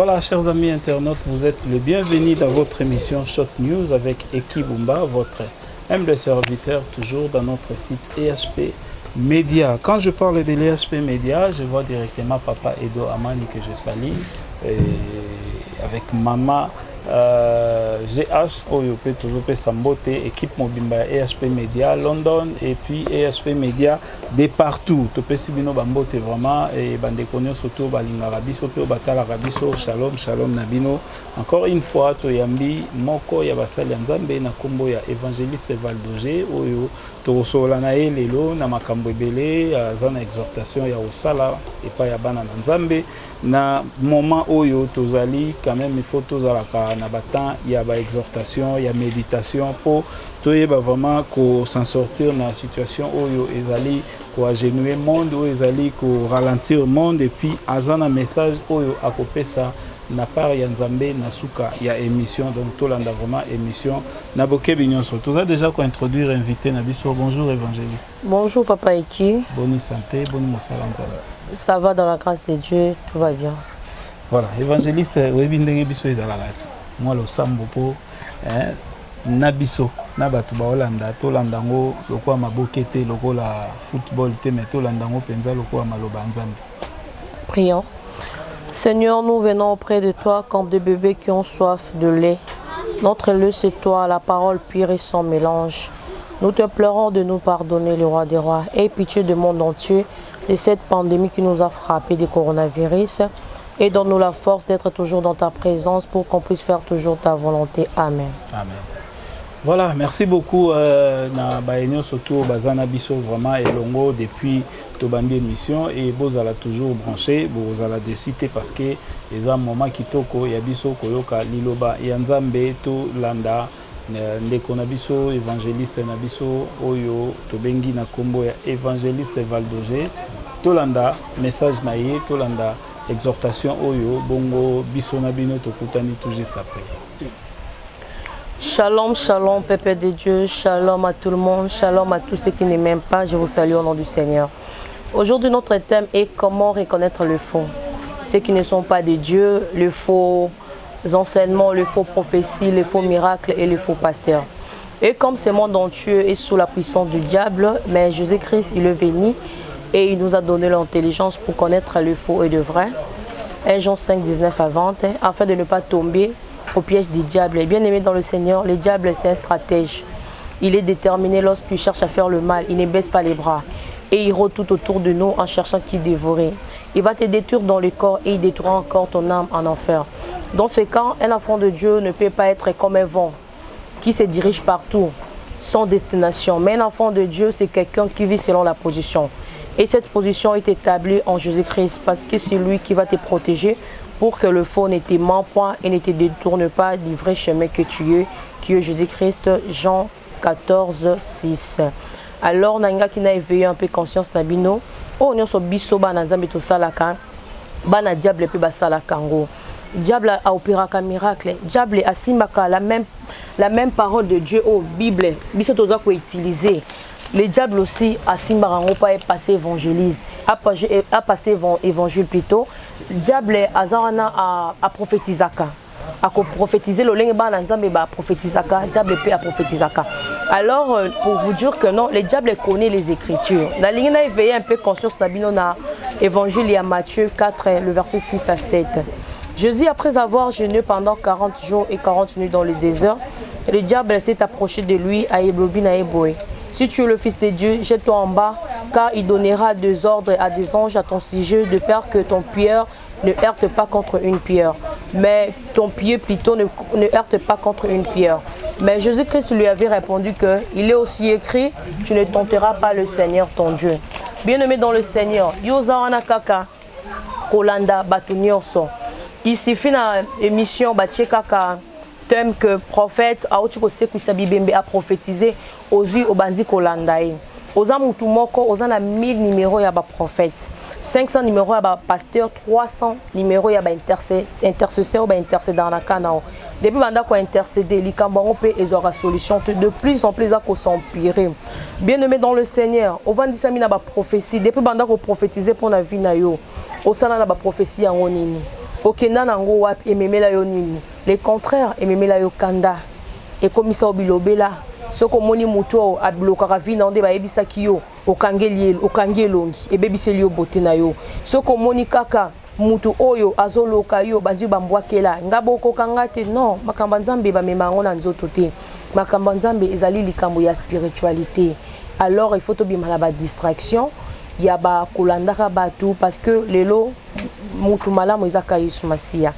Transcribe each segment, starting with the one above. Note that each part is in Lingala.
Voilà, chers amis internautes, vous êtes les bienvenus dans votre émission Shot News avec Eki Bumba, votre humble serviteur, toujours dans notre site ESP Média. Quand je parle de l'ESP Média, je vois directement Papa Edo Amani que je salue, avec Maman GH, Oyope, toujours Sambote, équipe Mobimba ESP Média, London et puis ESP Média de partout. Topé Sibino Bambote vraiment, et Bandekonyo surtout Balinga Rabiso, Batala Rabiso, Shalom, Shalom Nabino. Encore une fois, Toyambi, Moko, Yabasali Nzambe, Nakombo, ya évangéliste Valdoge, Oyo, Torosolanae, Lelo, Namakambo Bele, Zana exhortation, ya Osala, et pas Yabana Nzambe. Na moment Oyo, Tozali, quand même, il faut Tozalaka, Nabatan, il y a exhortation, il y a méditation, pour Toyeba vraiment s'en sortir dans la situation Oyo, Ezali, pour agenouer le monde, ou Ezali, pour ralentir le monde, et puis, Azana message Oyo, à côté ça. Na part Yanzambe Nasuka, il y a émission, donc tout l'anda vraiment émission. Naboke Bignonso, tu as déjà introduire invité Nabiso. Bonjour évangéliste. Bonjour Papa Eki. Bonne santé, bonne moussalanzala. Ça va dans la grâce de Dieu, tout va bien. Voilà, évangéliste, Webindenge Biso Izalagat. Moi le Sambopo, Nabiso, Nabatu Baolanda, Tolandango, Loko Mabokete, Loko la football, Temeto Landango Penza, Loko Maloba Nzambe. Prions. Seigneur, nous venons auprès de toi comme des bébés qui ont soif de lait. Notre lait, c'est toi, la parole pure et sans mélange. Nous te pleurons de nous pardonner, le roi des rois. Aie pitié du monde entier de cette pandémie qui nous a frappés du coronavirus. Et donne-nous la force d'être toujours dans ta présence pour qu'on puisse faire toujours ta volonté. Amen. Amen. Voilà, merci beaucoup. Na Baenio surtout Bazana Biso vraiment et Longo depuis Tobandi émission et vous allez toujours branché, vous allez décider parce que les un moment qui toko yabiso koyoka liloba yanzambe to landa ndeko na biso évangéliste na biso oyo tobengi na kombo ya évangéliste Valdoge to landa message na ye to landa exhortation oyo bongo biso na bino tokutani tout juste après. Shalom, shalom, peuple de Dieu, shalom à tout le monde, shalom à tous ceux qui ne m'aiment pas, je vous salue au nom du Seigneur. Aujourd'hui, notre thème est comment reconnaître le faux. Ceux qui ne sont pas de Dieu, les faux enseignements, les faux prophéties, les faux miracles et les faux pasteurs. Et comme ce monde entier est sous la puissance du diable, mais Jésus-Christ, il est venu et il nous a donné l'intelligence pour connaître le faux et le vrai. 1 Jean 5, 19 à 20, afin de ne pas tomber au piège du diable. Et bien aimé dans le Seigneur, le diable c'est un stratège. Il est déterminé lorsqu'il cherche à faire le mal, il ne baisse pas les bras. Et il rôde tout autour de nous en cherchant qui dévorer. Il va te détruire dans le corps et il détruira encore ton âme en enfer. Dans ce cas, un enfant de Dieu ne peut pas être comme un vent qui se dirige partout sans destination. Mais un enfant de Dieu, c'est quelqu'un qui vit selon la position. Et cette position est établie en Jésus-Christ parce que c'est lui qui va te protéger pour que le faux ne te ment point et ne te détourne pas du vrai chemin que tu es, qui est Jésus-Christ. Jean 14, 6. Alors, nanga qui n'a éveillé un peu conscience nabino, oh on so biso ba nzambe to salaka, ba na diable pe ba salaka ngo. Diable a opéré un miracle. Diable a simaka la même parole de Dieu au Bible. Biso toza ko utiliser. Le diable aussi a simbarango pas passé évangélise, a passé évangile plutôt. Diable azarana a prophétisaka. A prophétiser le lingue ba nzambe ba prophétisaka, diable peut a prophétisaka. Alors pour vous dire que non, le diable connaît les écritures. La ligne a éveillé un peu conscience nabino na évangile à Matthieu 4 le verset 6 à 7. Jésus après avoir jeûné pendant 40 jours et 40 nuits dans le désert, le diable s'est approché de lui à Eblobina Eboé. Si tu es le Fils de Dieu, jette-toi en bas, car il donnera des ordres à des anges à ton sujet, de peur que ton pierre ne heurte pas contre une pierre. Mais ton pied plutôt ne heurte pas contre une pierre. Mais Jésus-Christ lui avait répondu que il est aussi écrit, tu ne tenteras pas le Seigneur ton Dieu. Bien-aimé dans le Seigneur, Yozawana Kaka, Kolanda Batunyoso. Ici, fina émission Batchekaka. Thème que prophète a prophétisé aux yeux au bandit Kolandaï. Aux âmes moko, aux âmes 1000 numéros ya ba prophète, 500 numéros ya ba pasteur, 300 numéros ya ba intercesseur ba intercédant na kanao. Depuis banda ko intercéder, likambango pe ezora solution de plus en plus à ko s'empirer. Bien-aimé dans le Seigneur, au vandi sami na ba prophétie, depuis banda ko prophétiser pour la vie na yo. Au sana na ba prophétie en onini. okenda nango wapi ememela yo nini. Le contraire ememela yo kanda. Et comme ça obilobela soko moni muto ablokaka vi na onde ba yebisaki yo okangelongi ebebiseli yo bote na yo. Soko moni kaka mutu oyo azoloka yo banzi bambwakela ngabo kokanga te non makamba nzambe ba memango na nzoto te. Makamba nzambe ezali likambo ya spiritualité. Alors il faut tobima na ba distraction ya ba kolandaka batu parce que lelo mutu malamu ezaka Yesu Masia.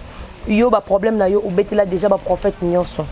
Yo ba problème na yo obetela déjà ba prophète nyonso.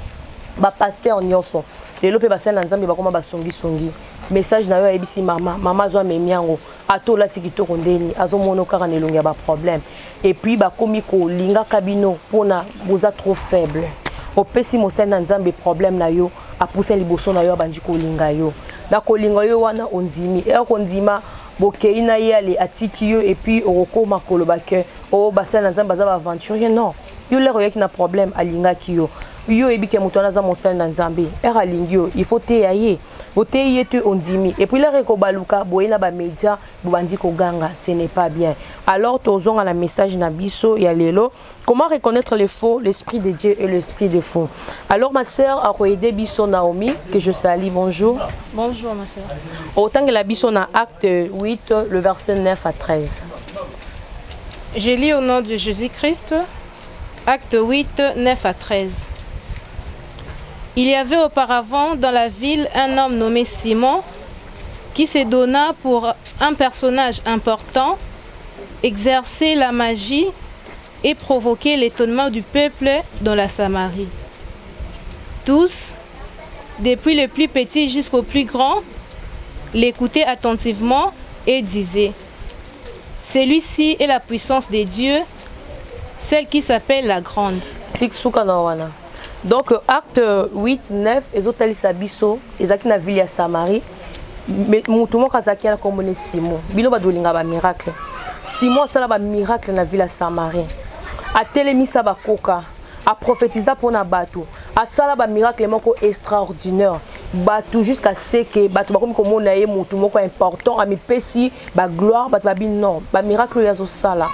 Ba pasteur nyonso. Lelo pe basala nzambe bakoma basongi message na yo ebisi mama zo memiango ato lati kitoko ndeni azomono kaka nelongi ya ba problème et puis bakomi ko linga kabino pona boza trop faible opesi mosala nzambe problème na yo apousse liboso na yo abandi ko linga yo na ko linga yo wana onzimi e ko ndima bokei na yale atiki yo et puis okoma koloba ke o basala nzambe baza ba aventurier non yo lero yaki na problème alinga ki yo yo ebike mutu anaza mosala na nzambe era lingio il faut te yaye ote yetu ondimi et puis la reko baluka boyena ba média bobandi ko ganga ce n'est pas bien. Alors tozonga la message na biso ya lelo comment reconnaître les faux, l'esprit de Dieu et l'esprit de faux. Alors ma sœur a aidé biso Naomi que je salue, bonjour. Bonjour ma sœur. Autant que la biso na acte 8 le verset 9 à 13. Je lis au nom de Jésus-Christ acte 8 9 à 13. Il y avait auparavant dans la ville un homme nommé Simon qui se donna pour un personnage important, exercer la magie et provoquer l'étonnement du peuple dans la Samarie. Tous, depuis le plus petit jusqu'au plus grand, l'écoutaient attentivement et disaient: celui-ci est la puissance des dieux, celle qui s'appelle la grande. Donc acte 8 9 ezotali sabiso ezaki na ville ya Samarie mutu moko azaki na komone Simon bino badolinga ba miracle. Simon asala ba miracle na ville ya Samarie atelemisa bakoka a prophétisa pona batu asala ba miracle moko extraordinaire batu jusqu'à ce que batu bakomi komona ye mutu moko important amipesi ba gloire batu babi non ba miracle yazo sala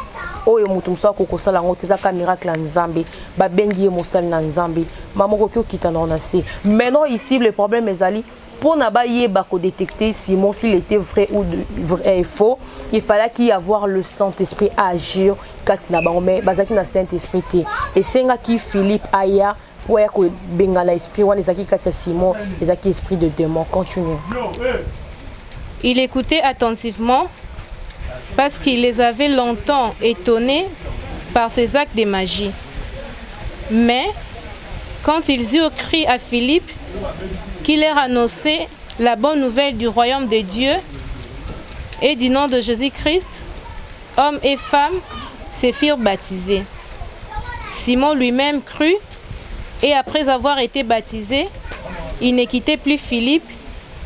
oyo mutu mso ko kosala ngo tezaka miracle na Nzambe ba bengi ye mosala na Nzambe mamoko ki okita na onase. Maintenant ici le problème ezali pour na ba yeba ko détecter Simon s'il était vrai ou vrai et faux, il fallait qu'il y avoir le Saint-Esprit à agir katina ba mais bazaki na Saint-Esprit te et senga ki Philippe aya pour ko benga na esprit wana ezaki katia Simon ezaki esprit de démon. Continue. Il écoutait attentivement parce qu'il les avait longtemps étonnés par ses actes de magie. Mais quand ils eurent crié à Philippe qu'il leur annonçait la bonne nouvelle du royaume de Dieu et du nom de Jésus-Christ, hommes et femmes se firent baptiser. Simon lui-même crut et après avoir été baptisé, il ne quittait plus Philippe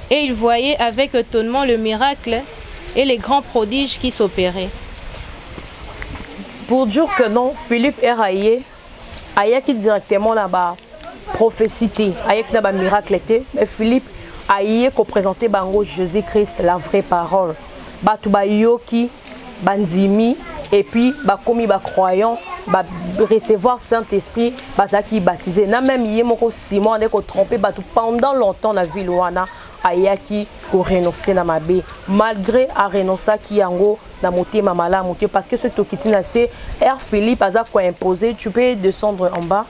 et il voyait avec étonnement le miracle et les grands prodiges qui s'opéraient. Pour dire que non, Philippe est raillé, ayaki directement là-bas, prophétie, ayaki là-bas miracle, mais Philippe ayé ko présenter bango Jésus-Christ, la vraie parole. Batu ba yoki, bandimi, et puis ba komi ba croyant, ba recevoir Saint-Esprit, bazaki baptisé. Na même yé moko Simon ane ko tromper batu pendant longtemps na ville wana. Ayaki ko renoncer na mabe malgré a renoncer ki yango na motema malamu parce que ce tokitina c'est R Philippe aza ko imposer tu peux descendre en bas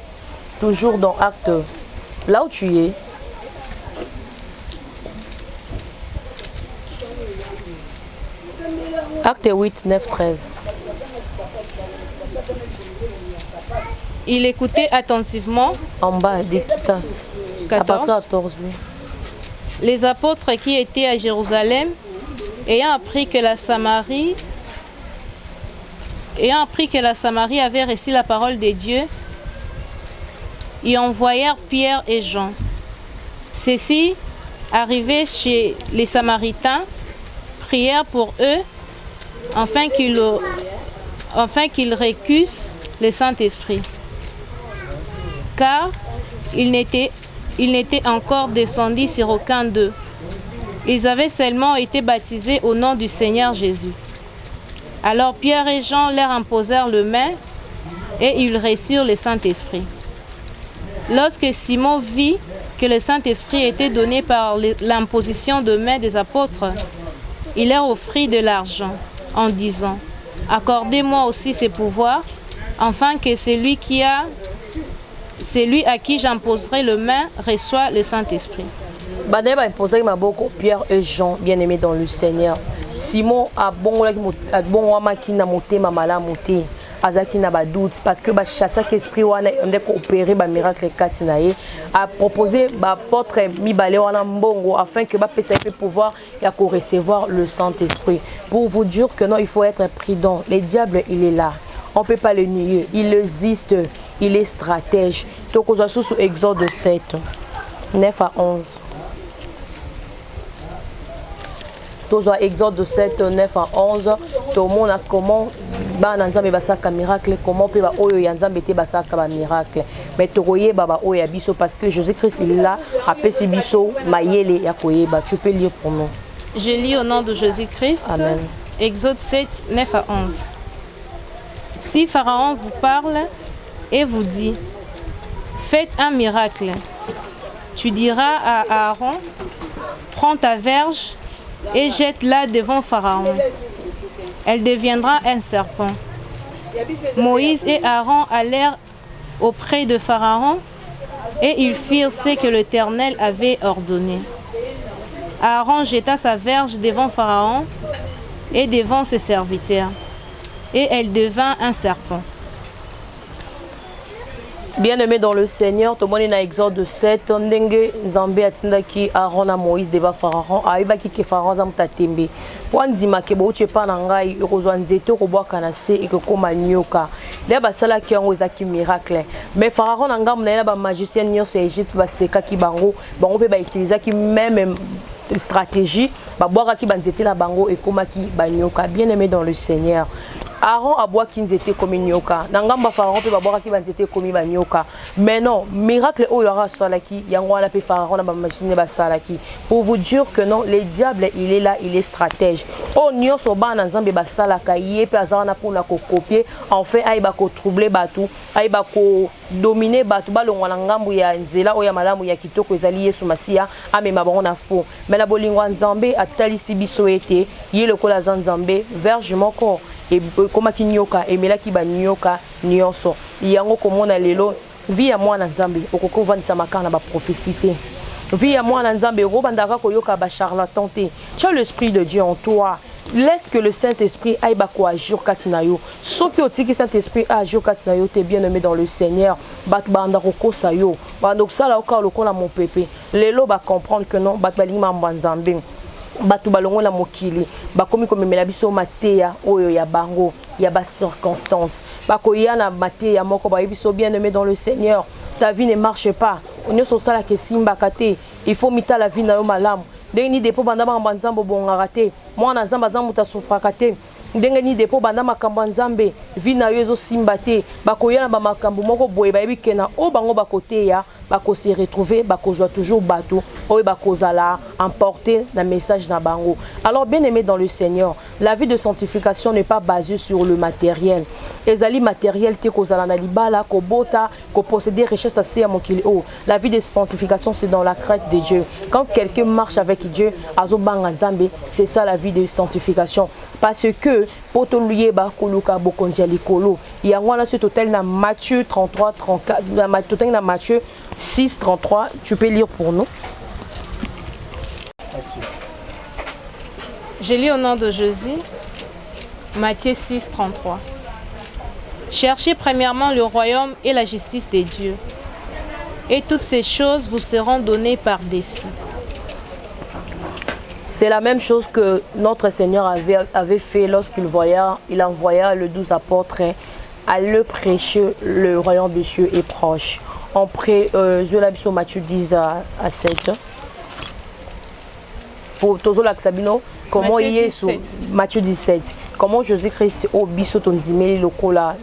toujours dans acte là où tu es. Acte 8 9 13. Il écoutait attentivement en bas des Kita à partir de 14 oui. Les apôtres qui étaient à Jérusalem, ayant appris que la Samarie avait reçu la parole de Dieu, y envoyèrent Pierre et Jean. Ceux-ci, arrivés chez les Samaritains, prièrent pour eux afin qu'ils reçussent le Saint-Esprit. Car il n'était encore descendu sur aucun d'eux. Ils avaient seulement été baptisés au nom du Seigneur Jésus. Alors Pierre et Jean leur imposèrent les mains et ils reçurent le Saint-Esprit. Lorsque Simon vit que le Saint-Esprit était donné par l'imposition de main des apôtres, il leur offrit de l'argent en disant « Accordez-moi aussi ces pouvoirs, afin que celui à qui j'imposerai le main reçoit le Saint-Esprit. » Baneba imposé ma beaucoup Pierre et Jean, bien-aimés dans le Seigneur. Simon a bon qui n'a monté ma mala monté. Azaki n'a pas doute parce que chasse esprit wana on a opéré ba miracle katinaye a proposé ba apôtre mibale wana mbongo afin que ba pesa peut pouvoir ya ko recevoir le Saint-Esprit. Pour vous dire que non, il faut être prudent. Le diable, il est là. On ne peut pas le nier. Il existe. Il est stratège. Donc, on sous Exode 7, 9 à 11. Exode 7, 9 à 11. Tout le monde a comment bananzambe basaka miracle, comment peut ba oyo yanzambe te basaka ba miracle. Mais tokoye baba oyo biso parce que Jésus-Christ il là apesi biso mayele ya koyeba. Tu peux lire pour nous. Je lis au nom de Jésus-Christ. Amen. Exode 7, 9 à 11. Si Pharaon vous parle et vous dit « Faites un miracle », tu diras à Aaron « Prends ta verge et jette-la devant Pharaon. Elle deviendra un serpent. » Moïse et Aaron allèrent auprès de Pharaon et ils firent ce que l'Éternel avait ordonné. Aaron jeta sa verge devant Pharaon et devant ses serviteurs, et elle devint un serpent. Bien-aimé dans le Seigneur, tout le monde est dans Exode 7, ndenge Zambé atinda ki Aaron a Moïse devant Pharaon, aiba ki Pharaon zamta tembe. Pour ndima ke bo chepa na ngai ekozwa nzete ko bwa kanase e ko koma nyoka. Le ba sala ki yango ezaki miracle. Mais Pharaon na ngam na ba magicien nyonso Egypte ba seka ki bango pe ba utiliser ki même stratégie ba bwa ki banzete na bango e koma ki banyoka. Bien-aimé dans le Seigneur. Aaron a bois qui n'était comme nyoka. Nangamba Pharaon peut boire qui n'était comme nyoka. Mais non, miracle o yara salaki, yangwana pe Pharaon na ba machine ba salaki. Pour vous dire que non, le diable il est là, il est stratège. O nyoso ba na nzambe ba salaka yé pe azana pour na ko copier, enfin ay ba ko troubler batu, ay ba ko dominer batu ba longwa na ngambu ya nzela o ya malamu ya kitoko ezali Yesu Masia amema bango na fo. Mais na bolingwa nzambe atalisi biso ete yé lokola nzambe verge moko et comme qui nyoka et mela ki ba nyoka nyonso yango komona lelo vie ya mwana nzambe okoko vandisa makana ba prophétie vie ya mwana nzambe robandaka koyoka ba charlatan te. Tu as l'esprit de Dieu en toi. Laisse que le Saint-Esprit aille ba ko agir katinayo. Soki otiki Saint-Esprit agir katinayo te bien-aimé dans le Seigneur. Bat banda ko sayo. Bando sala oka lokola mon pépé. Lelo ba comprendre que non bat balima mbanzambe. Batu balongo na mokili bakomi komemela biso mateya oyo ya bango ya ba circonstances bakoya na mateya moko ba biso bien-aimé dans le Seigneur. Ta vie ne marche pas onyo so sala ke simba kate il faut mita la vie na yo malamu ndenge ni depo banda ba nzambo bongaka te mwana nzamba zambu ta sufraka te ndenge ni depo banda makambo nzambe vie na yo ezo simba te bakoya na ba makambo moko boye ba yebi kena o bango bakoteya bako se retrouver bakozwa toujours bateau oyo bakozala emporter na message na bango. Alors bien-aimé dans le Seigneur, la vie de sanctification n'est pas basée sur le matériel. Ezali matériel te kozala na libala ko bota ko posséder richesse assez à mokili o. La vie de sanctification c'est dans la crainte de Dieu. Quand quelqu'un marche avec Dieu, azo banga nzambe, c'est ça la vie de sanctification. Parce que poto luyeba koluka bokonja likolo. Yango na ce total na Matthieu 33 34 na total na Matthieu 6 33, tu peux lire pour nous. Je lis au nom de Jésus, Matthieu 6 33. Cherchez premièrement le royaume et la justice de Dieu, et toutes ces choses vous seront données par-dessus. C'est la même chose que notre Seigneur avait fait lorsqu'il envoya les 12 apôtres à le prêcher le royaume de Dieu est proche. On prie, Matthieu 10 à 7. Pour Tozo Laksabino, comment il est sous Matthieu 17. comment Jésus-Christ au biso tondimeli lokola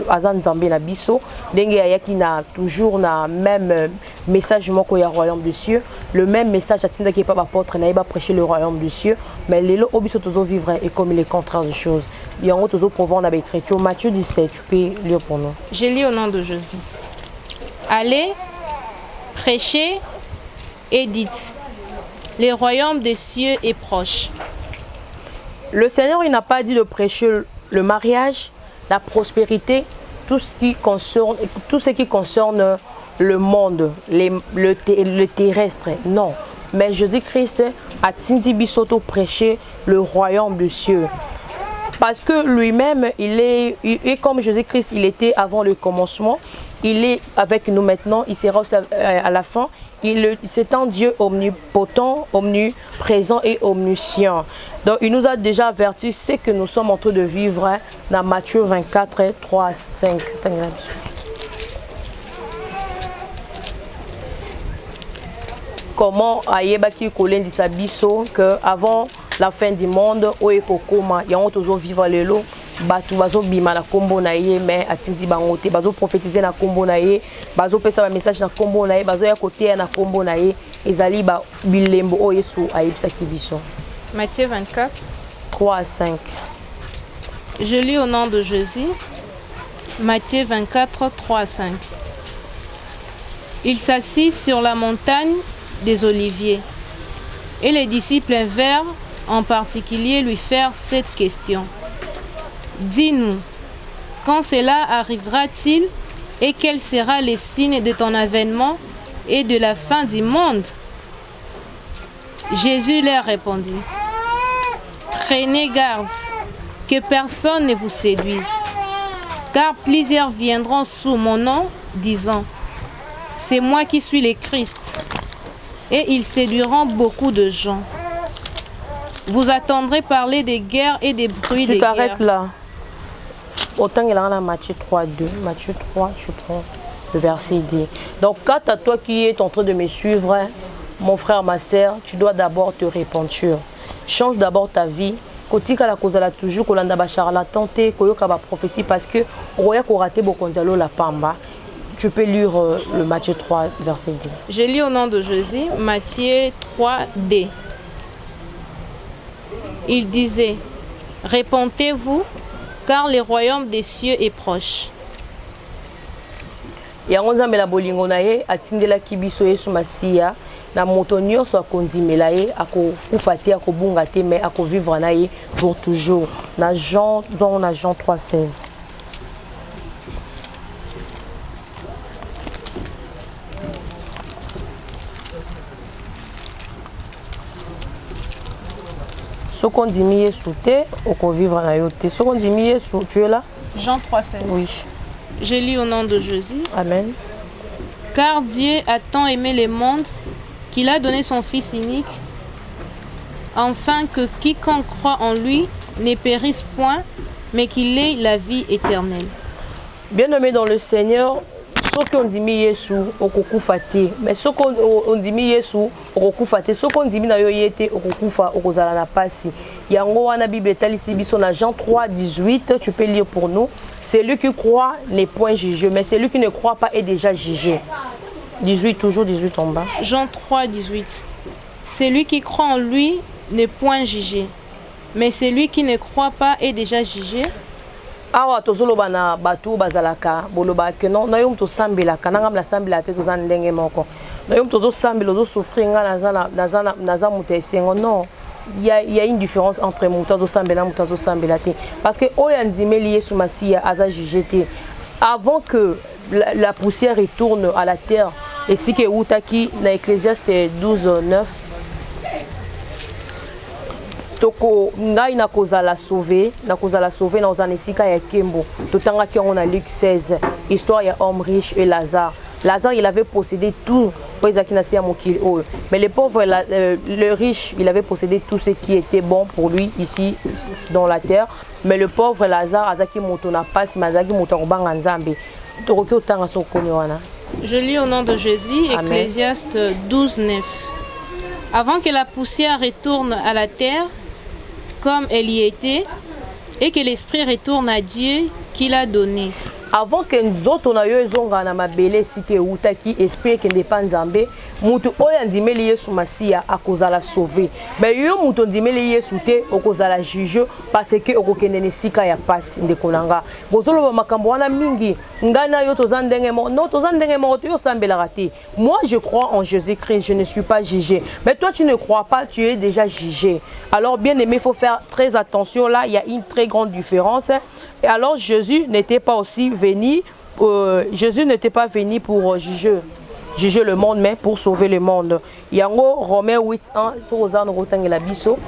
azan nzambe na biso ndenge ayaki na toujours na même message moko ya royaume des cieux, le même message atinda qui pas apôtre na ba prêcher le royaume des cieux, mais lelo au biso tozo vivre et comme il est contraire de choses. Yango tozo pouvoir na écriture Matthieu 17, tu peux lire pour nous. Je lis au nom de Jésus. Allez, prêchez et dites, le royaume des cieux est proche. Le Seigneur, il n'a pas dit de prêcher le mariage, la prospérité, tout ce qui concerne le monde, le terrestre. Non. Mais Jésus-Christ a tindi bisoto prêché le royaume des cieux. Parce que lui-même, il est comme Jésus-Christ, il était avant le commencement. Il est avec nous maintenant, il sera aussi à la fin. C'est un Dieu omnipotent, omniprésent et omniscient. Donc il nous a déjà averti ce que nous sommes en train de vivre dans Matthieu 24, 3 à 5. Comment ayebaki kolendi sabiso que avant la fin du monde oyekokoma yango tozo vivre lelo batu bazo bima na kombo na ye mais atindi bango te bazo prophétiser na kombo na ye bazo pesa ba message na kombo na ye bazo ya kote na kombo na ye ezali ba bilembo o Yesu ayebisaki biso. Matthieu 24 3 à 5. Je lis au nom de Jésus. Matthieu 24 3 à 5. Il s'assit sur la montagne des Oliviers et les disciples vinrent en particulier lui faire cette question. Dis-nous, quand cela arrivera-t-il et quel sera le signe de ton avènement et de la fin du monde? Jésus leur répondit, prenez garde que personne ne vous séduise, car plusieurs viendront sous mon nom disant, c'est moi qui suis le Christ, et ils séduiront beaucoup de gens. Vous attendrez parler des guerres et des bruits des guerres. Tu t'arrêtes là. Autant il y a Matthieu 3, 2. Matthieu 3, je prends le verset 10. Donc, quand à toi qui es en train de me suivre, mon frère, ma soeur, tu dois d'abord te repentir. Change d'abord ta vie. Kotika la cause la toujours, kolanda ba charlatan te, koyoka ba prophétie parce que roya ko raté bokondialo la pamba. Tu peux lire le Matthieu 3, verset 10. Je lis au nom de Jésus, Matthieu 3, D. Il disait, répentez-vous, car le royaume des cieux est proche. Yango nzambe la bolingo na ye atindela kibiso Yesu Masiya na moto nyonso akondimela ye akokufa te akobunga te mais akovivre na ye pour toujours. Na Jean 3:16. Ce qu'on dit Yesu te okovivre na yo te. Ce qu'on dit Yesu, tu es là? Jean 3:16. Oui. Je lis au nom de Jésus. Amen. Car Dieu a tant aimé le monde qu'il a donné son Fils unique, afin que quiconque croit en lui ne périsse point, mais qu'il ait la vie éternelle. Bien-aimé dans le Seigneur, ce qu'on dit Yesu okokufa te, mais ce qu'on dit Yesu okokufa te, ce qu'on dit na yo yete okokufa okozala na pasi. Yango wana Bible etalisi biso na Jean 3:18, tu peux lire pour nous. Celui qui croit n'est point jugé, mais celui qui ne croit pas est déjà jugé. 18, toujours 18 en bas. Jean 3:18. Celui qui croit en lui n'est point jugé, mais celui qui ne croit pas est déjà jugé. Awa tozoloba na batu bazalaka boloba ke non na yom to sambela kananga la sambela te tozan ndenge moko na yom tozo sambela zo souffrir nga naza mutesengo non. Il y a une différence entre Moutazo Sambela et Moutazo Sambela. Parce que Oyandimeli Yesu Masiya aza jugé avant que la poussière retourne à la terre. Et si que Outaki dans Ecclésiaste 12:9 toko ngai na kozala sauver na ozanesika ya Kembo. Totanga ki on a Luc 16, histoire ya homme riche et Lazare. Lazare, il avait possédé tout. Mais le pauvre, le riche, il avait possédé tout ce qui était bon pour lui ici dans la terre. Mais le pauvre Lazare, azaki moto na passe, mazaki moto robanga nzambe. Je lis au nom de Jésus, Ecclésiaste 12:9. Avant que la poussière retourne à la terre, comme elle y était, et que l'esprit retourne à Dieu qui l'a donné. Avant que nous autres on a eu zonga na mabele sike utaki esprit que n'est pas nzambe mutu oya ndimeli Yesu Masia akozala sauver mais yo mutu ndimeli Yesu te okozala juge parce que okokende sika ya passe ndekonanga bozolo ba makambo wana mingi ngana yo tozandenge mo non tozandenge mo yo sambela raté. Moi je crois en Jésus-Christ, je ne suis pas jugé, mais toi tu ne crois pas, tu es déjà jugé. Alors bien aimé, il faut faire très attention, là il y a une très grande différence. Et alors Jésus n'était pas aussi venu, Jésus n'était pas venu pour juger le monde, mais pour sauver le monde. Yango Romains 8:1, Sozan Rotangela Biso.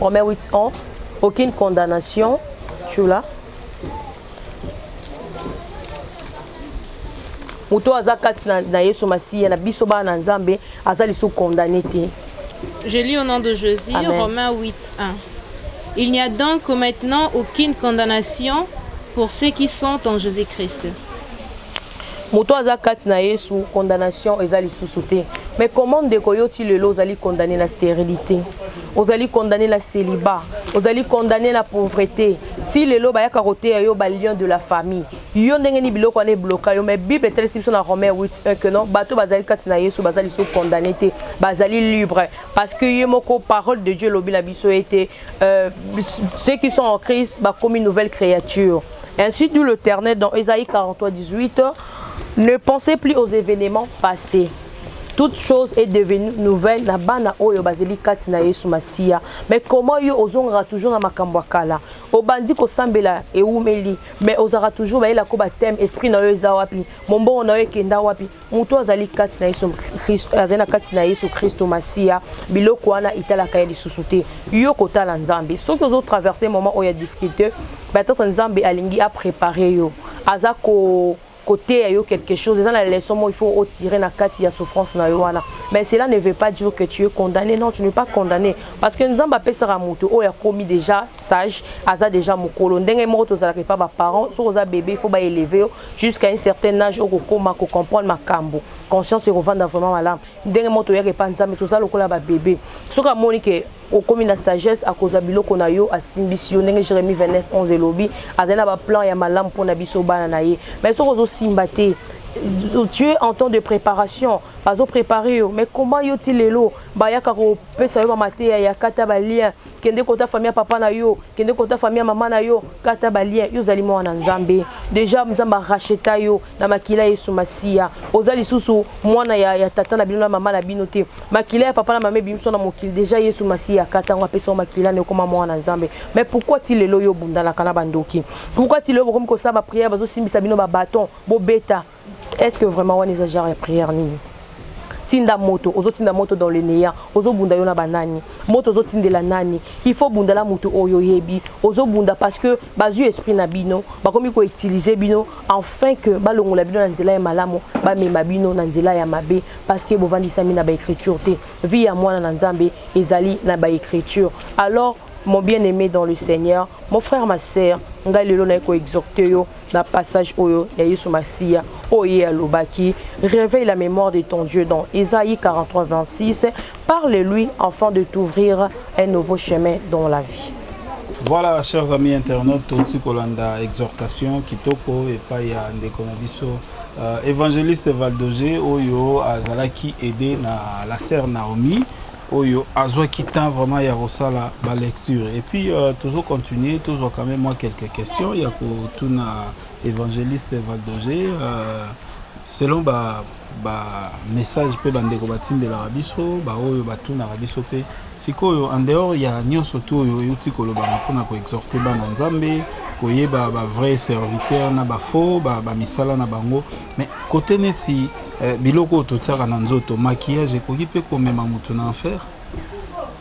Romains 8:1, aucune condamnation. Tu l'as. Muto azakat na Yesu Masia na biso ba na Nzambe azali sous condamné. Je lis au nom de Jésus. Amen. Romains 8:1. Il n'y a donc maintenant aucune condamnation pour ceux qui sont en Jésus-Christ. Muto azakat na Yesu condamnation ezali sous-souté. Mais comment de koyoti le lo zali condamner la stérilité? Vous allez condamner la célibat, vous allez condamner la pauvreté. Si le lo ba ya karoté yo ba lien de la famille. Yo ndenge ni biloko ne bloqué yo mais Bible est description dans Romains 8:1 que non bato bazali katina Yesu bazali so condamné te bazali libre parce que yemoko parole de Dieu lobi la biso était ceux qui sont en Christ ba comme une nouvelle créature. Ainsi dit l'Éternel dans Ésaïe 43:18, ne pensez plus aux événements passés. Toute chose est devenue nouvelle na bana oyo bazeli kati na Yesu Masia. Mais comment yo ozonga toujours na makambo kala? Obandi ko sambela e umeli, mais ozara toujours ba ela ko batem esprit na yo eza wapi? Mombo na yo kenda wapi? Muto azali kati na Yesu Christ, azena kati na Yesu Christ Masia, biloko wana itala kaya lisusuté. Yo kotala Nzambe. Soki ozo traverser moment oya difficulté, peut-être Nzambe alingi a préparer yo. Azako côté ayo quelque chose, dans la leçon il faut tirer na kati ya souffrance na yoana. Mais cela ne veut pas dire que tu es condamné. Non, tu n'es pas condamné parce que nous avons pesara muto o ya commis déjà sage, aza déjà mukolo ndenge moto za pas ba parents, so za bébé il faut ba élever jusqu'à un certain âge au koma ko comprendre makambo. Conscience et revendre vraiment malade. Ndenge moto ya pas nzambe to za lokola ba bébé. So ka monique au commis la sagesse à cause de biloko na yo asimbisio ndenge Jérémie 29:11 elobi azana ba plan ya malam pour na biso bana na ye. Mais so ozo simbate tu es en temps de préparation, pas au préparer, mais comment yo-t-il lelo baya kako pesa yo mate ya kata balia kende kota famille papa na yo kende kota famille maman na yo kata balia yo zali mo na Nzambe déjà Nzamba racheta yo na makila Yesu Masia ozali susu mwana ya tata na bino na mama na bino te makila ya papa na mama bimso na mokili déjà Yesu Masia kata ngwa pesa makila ne koma mwana Nzambe. Mais pourquoi ti lelo yo bunda na kana bandoki? Pourquoi ti lelo comme ko sa ba prière bazo simbisa bino ba bâton bo beta? Est-ce que vraiment on exagère la prière ni? Tinda moto, ozo tinda moto dans le néant, ozo bunda yo na banani, moto ozo tinde la nani. Il faut bunda la moto oyo yebi, ozo bunda parce que bazu esprit na bino, ba komi ko utiliser bino afin que ba longola bino na nzela ya malamu, ba mema bino na nzela ya mabe parce que bovandisa mina ba écriture te. Vie ya mwana na Nzambe ezali na ba écriture. Alors mon bien-aimé dans le Seigneur, mon frère, ma sœur, nga lelo na ko exhorter yo na passage oyo ya Yesu Masia oye alobaki, réveille la mémoire de ton Dieu dans Ésaïe 43:26, parle-lui afin de t'ouvrir un nouveau chemin dans la vie. Voilà, chers amis internautes, tout kolanda exhortation kitoko et pas ya ndeko na biso évangéliste Valdogé oyo azalaki aider na la sœur Naomi oyo azwa qui tend vraiment ya rosala ba lecture et puis toujours continuer toujours quand même moi quelques questions ya ko tuna évangéliste Valdogé selon ba message pe bandeko batinde la rabiso ba oyo batuna rabiso pe sikoyo en dehors ya nyonso to oyo yuti koloba mpona ko exhorter bana Nzambe koyeba ba vrai serviteur na ba faux ba misala na bango. Mais côté neti biloko totiaka na nzoto maquillage ekoki pe komema mutu na enfer.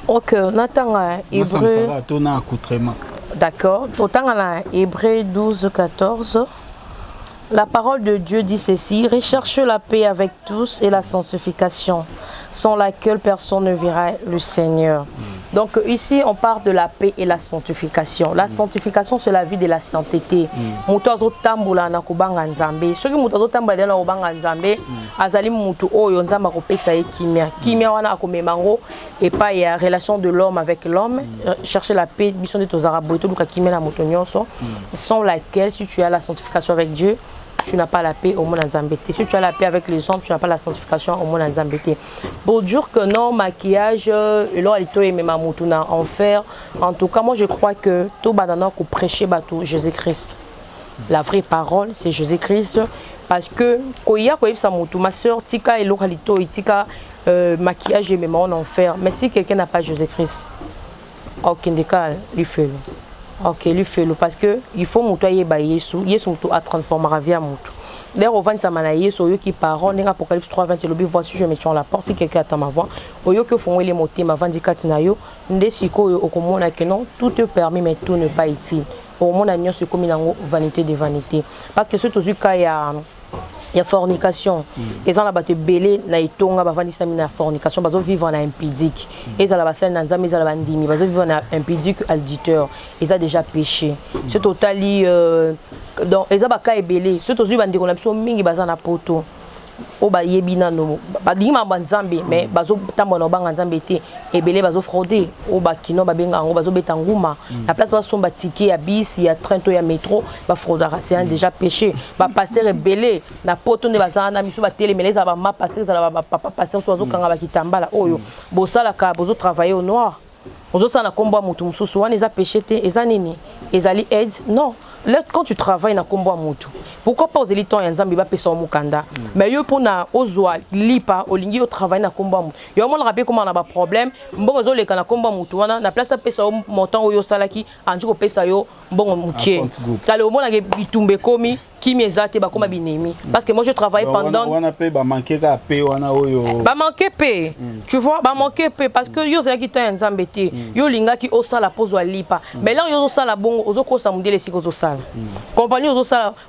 OK, natanga Hébreu tona accoutrement. D'accord, totanga na Hébreu 12:14. La parole de Dieu dit ceci: recherche la paix avec tous et la sanctification, sans laquelle personne ne verra le Seigneur. Donc ici, on parle de la paix et la sanctification. La sanctification, c'est la vie de la sainteté. Mutu azotambola na kubanga nzambe. Soki mutu azotambola na kubanga nzambe, azali mutu oyo nzamba kopesa ye kimia. Kimia wana akomemango et pas il y a relation de l'homme avec l'homme. Chercher la paix, mission de tozara boito luka kimia na mutu nyonso, sans laquelle si tu as la sanctification avec Dieu, tu n'as pas la paix au monde en zambété. Si tu as la paix avec les hommes, tu n'as pas la sanctification au monde en zambété. Pour dire que non, maquillage, en fer. En tout cas, moi je crois que tout banana qu'on prêcher Jésus-Christ. La vraie parole, c'est Jésus-Christ. Parce que ma soeur, tika et l'oralito, tika maquillage et en fer. Mais si quelqu'un n'a pas Jésus-Christ, aucun décal, il fait. Ok, lui fait-le parce que il faut mutoyer ba Yesu, Yesu muto a transformé la vie à muto. D'ailleurs, au 20 samana Yesu, qui parle, dans Apocalypse 3:20, le voici je me tiens à la porte si quelqu'un attend ma voix. Au lieu que font les mots, ma vandicate na yo, ndesiko au komona que non, tout est permis mais tout n'est pas utile. Au monde a c'est comme une vanité de vanité. Parce que surtout quand il y a fornication. Ils ont la batte belé na itonga bavandi sami na fornication, bazo vivre na impudique. Ils ont la basse na nzambe, ils ont la bandimi, bazo vivre na impudique auditeur. Ils ont déjà péché. C'est totali donc ils ont ba ka belé. C'est aussi bandi qu'on a besoin mingi baza na poto. O ba yebina no ba dima banzambe mais bazo tambo no banga nzambe te ebele bazo frauder o ba kino ba benga ngo bazo beta nguma la place ba somba ticket ya bis ya train to ya métro ba fraudera c'est déjà péché ba pasteur ebele na poto ne baza na miso ba télémeleza ba ma pasteur za ba papa pasteur so kanga ba kitambala oyo bosala ka bozo travailler au noir ozo sana komba mutu mususu wana eza péché te eza nini ezali aide non. Là, quand tu travailles na kombo mutu, pourquoi pas aux élites en Nzambi ba pesa mukanda? Mais yo pona ozwa lipa olingi au travail na kombo mutu. Yo mon rappel comment on a ba problème, mbongo zo leka na kombo mutu wana na place pesa montant oyo salaki anju ko pesa yo mbongo mutie. Ça le moment na bitumbe komi qui m'exate ba koma binemi parce que moi je travaille pendant on a payé ba manquer ka paye wana oyo ba manquer paye tu vois ba manquer paye parce que yo zaki ta Nzambe te yo linga ki osala pozo lipa mais là yo osala bongo ozoko sa mundele siko osala compagnie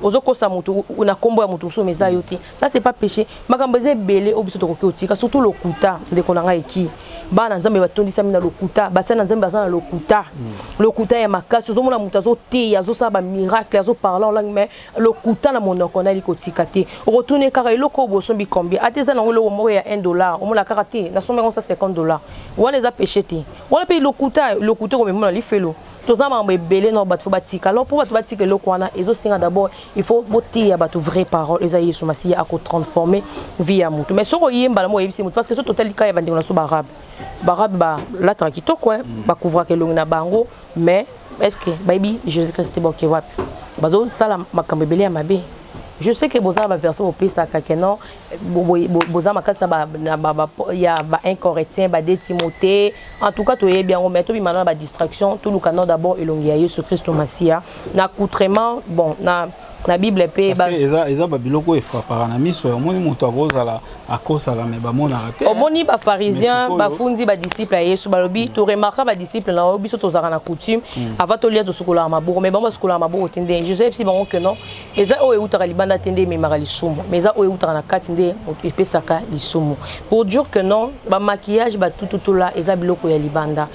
ozoko sa mutu una kombo ya mutu so meza yo te là c'est pas péché makambo ze belé obiso to kotika surtout lokuta ndeko nanga eki bana Nzambe batondisa mina lokuta basana Nzambe basana lokuta ya makasi zo mona mutu azo te azo sa ba miracle azo parler en langue mais kuta na monoko na likotika te retourner car eloko bosombi combien ateza na ngolo moko ya $1 omona karaté na sombe ça $50 wana eza péché te wana pe lokuta comme mona lifelo toza mambo ebele na bato batika alors pour bato batika eloko wana ezo singa d'abord il faut botia bato vraie parole eza Yesu Masiya ako transformer vie ya mutu mais soko yemba la mo yebisi mutu parce que ce total ka ya bandingo na so barabe ba la tranquito quoi ba couvrir que na bango mais est-ce que baby Jésus-Christ bon qui va bazo sala makambo ebele ya mabe je sais que boza ba version au pesa ka kenon boza makasa ya ba incorrectien ba de Timothée en tout cas to ye bien on met to bi mana ba distraction tout le canon d'abord elongi ya Yesu Christ Masiya na accoutrement bon na Bible pe ba eza ba biloko e frappara na miso omoni moto akozala akosala me ba mona raté omoni ba pharisien ba fundi ba disciple ya Yesu balobi to remarquer ba disciple na obiso to zaka na coutume avant to lia to sukola maboko mais ba sukola maboko tende Joseph si bango que non eza o e utaka libanda tende me mara lisumu mais eza o e utaka na kati nde opesaka lisumu pour dire que non ba maquillage ba tout là eza biloko ya libanda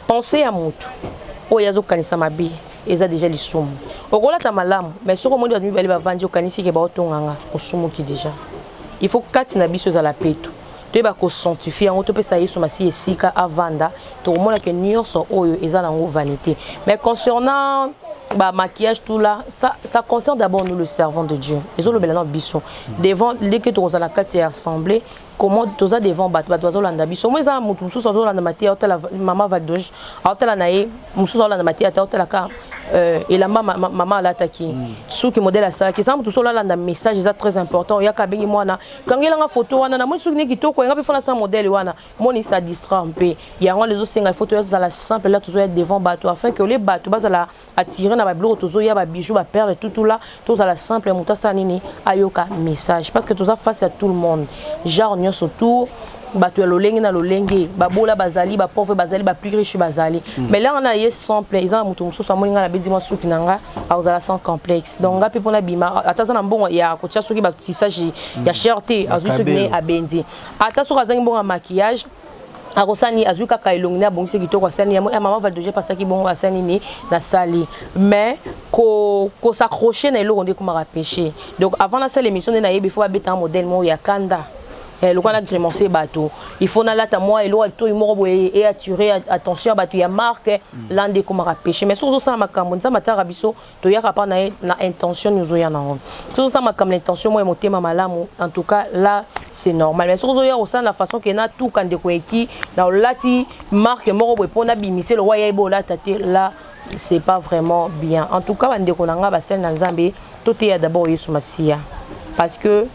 pensez à mutu o yazo kanisa mabi eza déjà lisumu okola ta malamu mais soko mondi batumi bali bavandi okanisi ke baotonganga osumuki déjà il faut kati na biso za la peto to ba ko sanctifier en to pesa Yesu Masiya esika avanda to mona ke nyonso oyo eza nango vanité mais concernant bah maquillage tout là ça concerne d'abord nous le servant de Dieu les autres belano biso devant dès que tu as la carte est assemblée comment tu as devant bat landa biso moi ça mutu musu so landa mati hôtel maman Valdoge hôtel nae musu so landa mati hôtel ka et la maman la taki sous qui modèle ça qui ça mutu so landa message c'est très important ya ka bengi mwana kangela nga photo wana na musu ni kitoko nga pe fana ça modèle wana moni ça distrait un peu ya ngo les autres singa photo ya la simple là toujours être devant bateau afin que les bateaux bas la attirer na ba biloko tozo ya ba bijoux ba perles tout là tout ça la simple muta ça nini ayoka message parce que tout ça face à tout le monde genre surtout bato ya lolenge na lolenge babola bazali ba pauvre bazali ba plus riche bazali mais là on a yé simple ils ont mutu mususu amoninga na bedi moi suki nanga azala sans complexe donc ngapi pona bima ataza na mbongo ya kotia suki ba tissage ya cherté azu suki ne abendi ata suka zangi mbongo maquillage akosani azwi kaka elongi na bongisi kitoko asani ya mama Valdoje pasaki bongo asani ni na sali mais ko s'accrocher na eloko ndeko maka péché donc avant la seule émission na yebi faut abeta un modèle mo ya kanda le quoi la grémencer bateau il faut na lata moi elo alto imoro et attirer attention bateau ya marque lande ko maka péché mais sozo ça makambo nza matara biso to ya pa na intention nous ya na on sozo ça makambo l'intention moi motema malamu en tout cas là c'est normal mais sozo ya aussi la façon que na tout quand de ko eki na lati marque moro boy pona bimisé le roi ya ebola tate là c'est pas vraiment bien en tout cas bande ko nanga ba sel na nzambe to te ya d'abord yesu masia parce que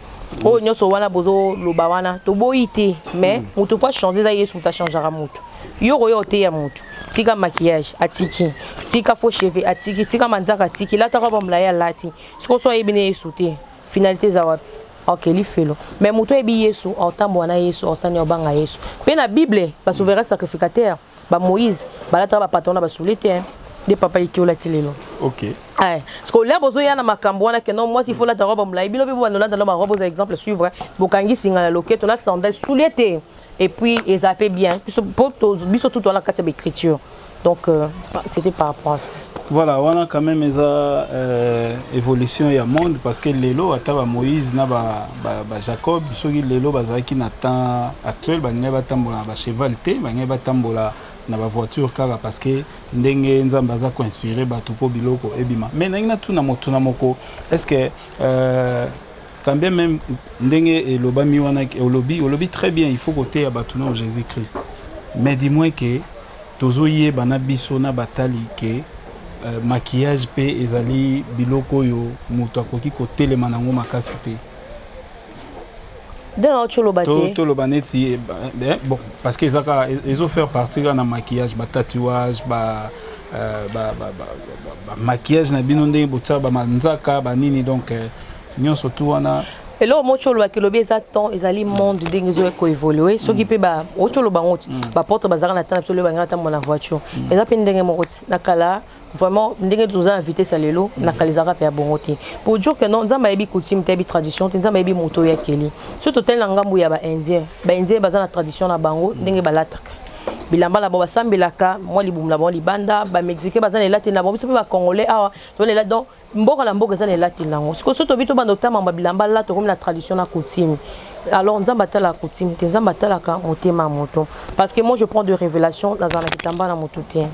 oh nyoso wana bozo loba wana to boité mais mutu pas changer ça yesu ta changera mutu yoro yo te ya mutu tika maquillage atiki tika faux cheveux atiki tika manzaka atiki la ta roba mlaya lati siko so yebine yesu te finalité za wapi OK li felo mais mutu ebi yesu otambo wana yesu osani obanga yesu pe na bible ba souverain sacrificateur ba Moïse ba la ta ba patona ba soulete de papa ikiolati lelo. OK. Parce que là bozo ya na makambo wana que non moi s'il faut la robe mlai bilo bibo na la robe aux exemple suivre bokangi singa la loquette on a sandales sous l'été et puis ils appellent bien biso tout dans la carte d'écriture donc c'était par rapport à ça. Voilà, on a quand même eza évolution ya monde parce que lelo ataba Moïse na ba Jacob soki lelo bazaki na temps actuel ba ngeba tambola ba cheval te ba ngeba tambola na ba voiture kaka parce que ndenge nzamba za ko inspirer ba tupo biloko ebima mais na tuna moko est-ce que quand bien même ndenge eloba mi wana olobi très bien il faut côté ya batuna Jésus-Christ mais dis-moi que tozoye bana biso na batali ke maquillage pe ezali biloko yo muto akoki ko telema nango makasi te. Dans le bateau. Tout le baneti bon parce que ils ont fait partie dans maquillage, ba tatouage, ba maquillage na binonde botsa ba manzaka ba nini donc nyonso tout wana. Et là, moi, je vois que le bien temps, ils allaient monde de dingue qui évoluer. Ce qui peut ba, autre le bangot, ba porte bazar na temps absolument ngata mon la voiture. Et là, peine dingue mon nakala vraiment dingue tous invité salelo nakalizara pe bongote. Pour dire que non, nzamba yebi coutume, tebi tradition, nzamba yebi moto ya keli. Surtout tel ngambu ya ba indien. Ba indien bazar na tradition na bango dingue balataka. Bilamba la boba sambelaka moi libumla bon libanda ba mexicain bazana elati na bon biso pe ba congolais awa to là donc mboka la mboka zana elati nango siko soto bito bando tama ba bilamba la to comme la tradition na coutume alors nzamba tala coutume nzamba tala ka motema moto parce que moi je prends de révélations dans un kitamba na motutien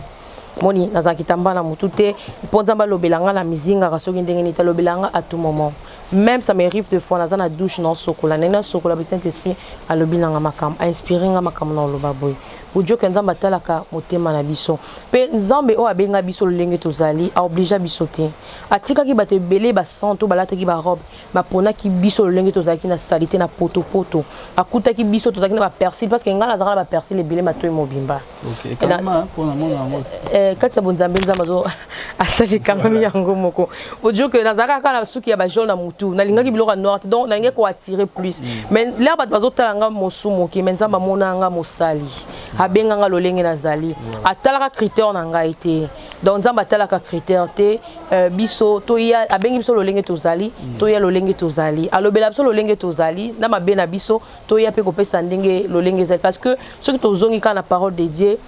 moni dans un kitamba na motute pour nzamba lobelanga la mizinga kasoki ndenge ni talobelanga à tout moment même ça m'arrive de fois dans la douche non sokola nena sokola be Saint-Esprit a lobelanga makam a inspirer nga makam na loba boy pour Dieu que nzamba talaka motema na biso pe nzambe o abenga biso lolenge tozali a obligé biso te atika ki bato belé ba santo balata ki ba robe ba pona ki biso lolenge tozali ki na salité na poto akuta ki biso tozali na ba persil parce que ngala zala ba persil le belé mato mobimba OK comment pour na mona ngos kati ya bonzambe nzamba zo asali kangami yango moko pour Dieu que nazaka kana suki ya ba jaune na mutu na lingaki biloko noir donc na ngeke ko attirer plus mais là ba bazo talanga mosumo ki mais nzamba mona nga mosali abenganga lolenge nazali atalaka critère na ngai te donc nzamba atalaka critère te biso to ya abengi biso lolenge tozali to ya lolenge tozali alobela biso lolenge tozali na mabe na biso to ya pe kopesa ndenge lolenge zali parce que ce que tozongi kana la parole de Dieu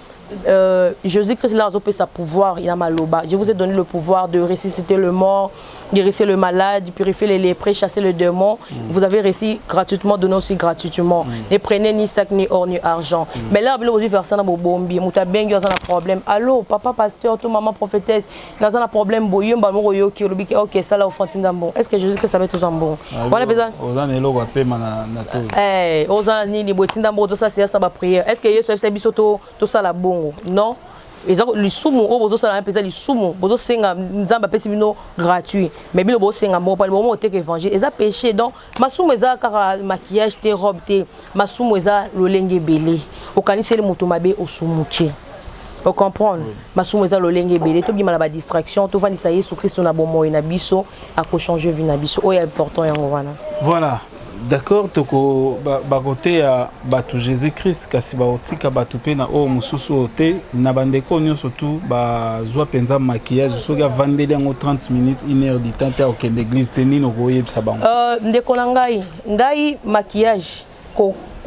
Jésus-Christ là a sa pouvoir il a maloba je vous ai donné le pouvoir de ressusciter le mort guérir le malade purifier les lépreux chasser le démon vous avez réussi gratuitement donné aussi gratuitement ne prenez ni sac ni or ni argent mais là vous avez faire ça dans vos bombi muta bengi dans un problème allô papa pasteur tout maman prophétesse dans un problème boyumba mo yo ki olobiki OK ça là au fond ndambo est-ce que Jésus que ça va être bon voilà besoin ozana eloko apema na to ozana ni botinda to ça c'est ça ba prière est-ce que Yesu fait biso to ça la bon non les sumu o bozo sala pesa les sumu bozo senga nzamba pesi bino gratuit mais bino bozo senga mo pa le moment au tek évangile eza péché donc masumu eza kaka maquillage te robe te masumu eza lolenge belé okaniseli mutu mabe osumuki on comprend masumu eza lolenge belé to bima la ba distraction to vandi sa Yesu Christ na bomo na biso ako changer vie na biso o est important yango wana voilà. D'accord, toko bakote ya batu Jésus-Christ kasi ba otika batu pe na o mususu ote na bandeko nyonso tout ba zwa penza maquillage so ga vandeli yango 30 minutes 1 heure du temps ta okende église te nino koyebisa bango ndeko na ngai maquillage